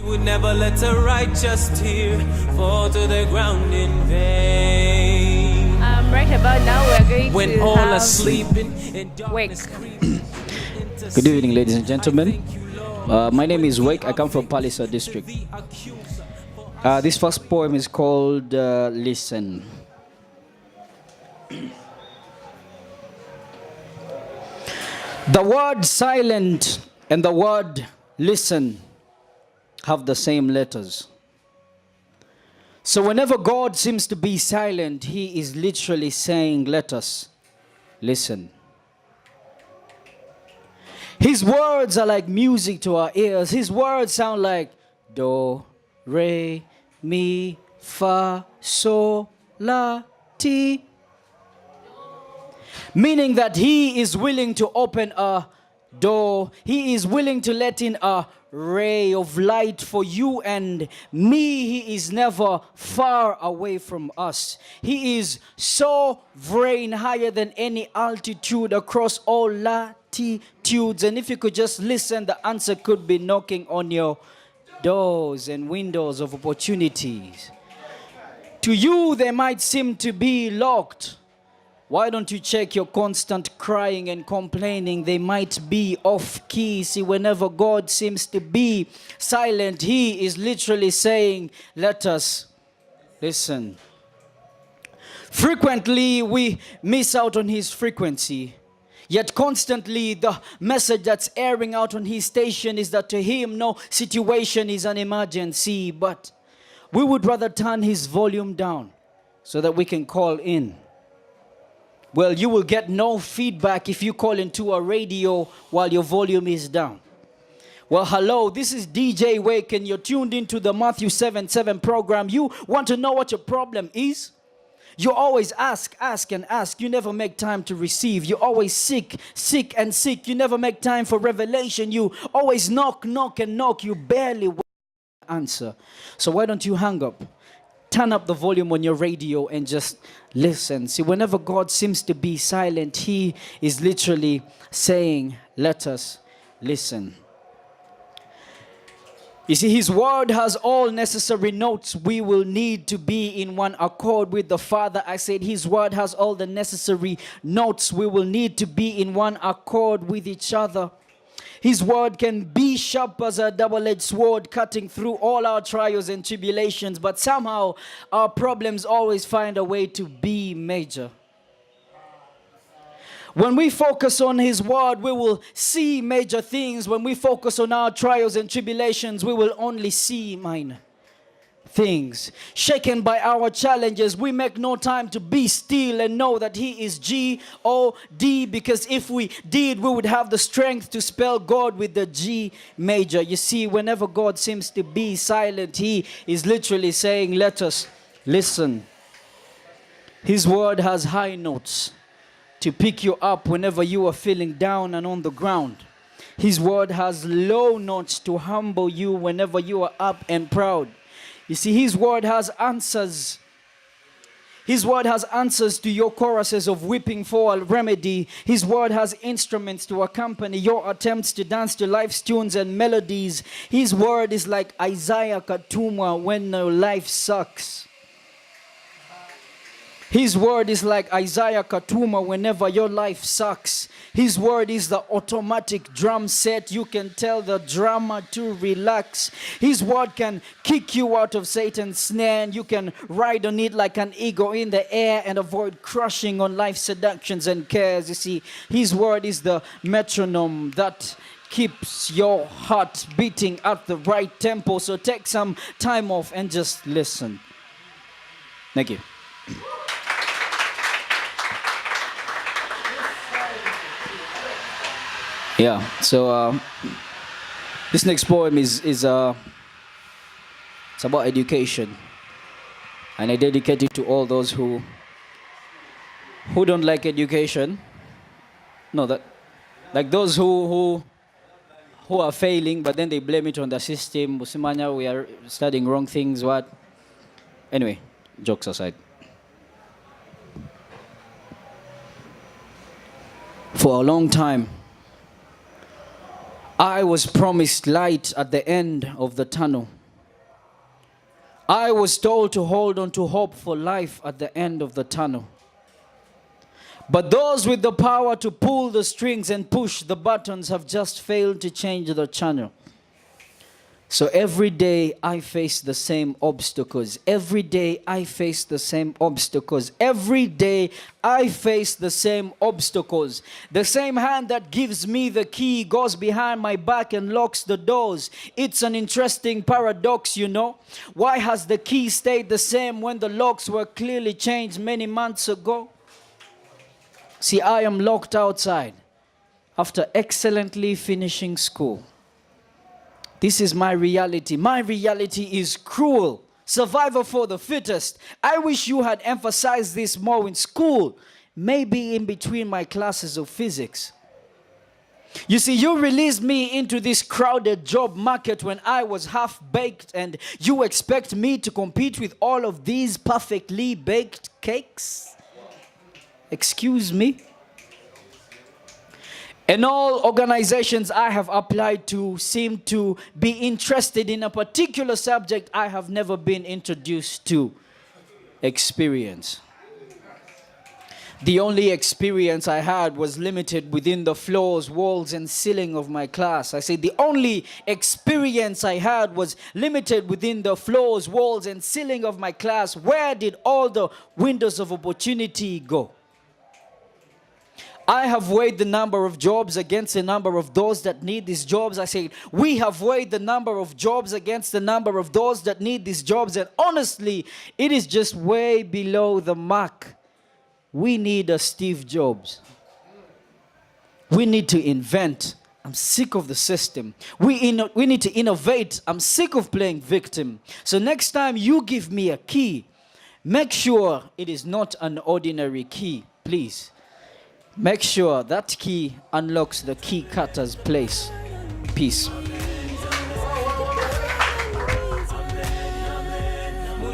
You would never let a righteous tear fall to the ground in vain. Right about now we're going when to all have are sleeping and darkness creeping. Good evening, ladies and gentlemen. My name is Wake. I come from Palisa district. This first poem is called Listen. The word silent and the word listen have the same letters. So whenever God seems to be silent, he is literally saying, let us listen. His words are like music to our ears. His words sound like do, re, mi, fa, so, la, ti. Meaning that he is willing to open a door. He is willing to let in a ray of light for you and me. He is never far away from us. He is sovereign, higher than any altitude across all latitudes. And if you could just listen, the answer could be knocking on your doors and windows of opportunities. To you, they might seem to be locked. Why don't you check your constant crying and complaining? They might be off key. See, whenever God seems to be silent, he is literally saying, let us listen. Frequently, we miss out on his frequency. Yet constantly, the message that's airing out on his station is that to him, no situation is an emergency. But we would rather turn his volume down so that we can call in. Well, you will get no feedback if you call into a radio while your volume is down. Well, hello, this is DJ Wake and you're tuned into the Matthew 7:7 program. You want to know what your problem is? You always ask and ask. You never make time to receive. You always seek and seek. You never make time for revelation. You always knock and knock. You barely wait to answer. So why don't you hang up? Turn up the volume on your radio and just listen. See, whenever God seems to be silent, he is literally saying, let us listen. You see, his word has all necessary notes we will need to be in one accord with the Father. I said his word has all the necessary notes we will need to be in one accord with each other. His word can be sharp as a double-edged sword, cutting through all our trials and tribulations, but somehow our problems always find a way to be major. When we focus on his word, we will see major things. When we focus on our trials and tribulations, we will only see minor things. Shaken by our challenges, we make no time to be still and know that he is G-O-D, because if we did, we would have the strength to spell God with the G major. You see, whenever God seems to be silent, he is literally saying, let us listen. His word has high notes to pick you up whenever you are feeling down and on the ground. His word has low notes to humble you whenever you are up and proud. You see, his word has answers. His word has answers to your choruses of weeping for a remedy. His word has instruments to accompany your attempts to dance to life's tunes and melodies. His word is like Isaiah Katumwa when life sucks. His word is like Isaiah Katuma whenever your life sucks. His word is the automatic drum set. You can tell the drummer to relax. His word can kick you out of Satan's snare, and you can ride on it like an eagle in the air and avoid crushing on life's seductions and cares. You see, his word is the metronome that keeps your heart beating at the right tempo. So take some time off and just listen. Thank you. Yeah, so this next poem is it's about education, and I dedicate it to all those who don't like education. No, that like those who are failing, but then they blame it on the system. Busimanya, we are studying wrong things. What? Anyway, jokes aside. For a long time, I was promised light at the end of the tunnel. I was told to hold on to hope for life at the end of the tunnel. But those with the power to pull the strings and push the buttons have just failed to change the channel. So every day I face the same obstacles. Every day I face the same obstacles. Every day I face the same obstacles. The same hand that gives me the key goes behind my back and locks the doors. It's an interesting paradox, you know. Why has the key stayed the same when the locks were clearly changed many months ago? See, I am locked outside after excellently finishing school. This is my reality. My reality is cruel. Survival for the fittest. I wish you had emphasized this more in school. Maybe in between my classes of physics. You see, you released me into this crowded job market when I was half-baked, and you expect me to compete with all of these perfectly baked cakes? Excuse me? And all organizations I have applied to seem to be interested in a particular subject I have never been introduced to. Experience. The only experience I had was limited within the floors, walls, and ceiling of my class. I say the only experience I had was limited within the floors, walls, and ceiling of my class. Where did all the windows of opportunity go? I have weighed the number of jobs against the number of those that need these jobs. I say, we have weighed the number of jobs against the number of those that need these jobs. And honestly, it is just way below the mark. We need a Steve Jobs. We need to invent. I'm sick of the system. We need to innovate. I'm sick of playing victim. So next time you give me a key, make sure it is not an ordinary key, please. Make sure that key unlocks the key cutter's place. Peace.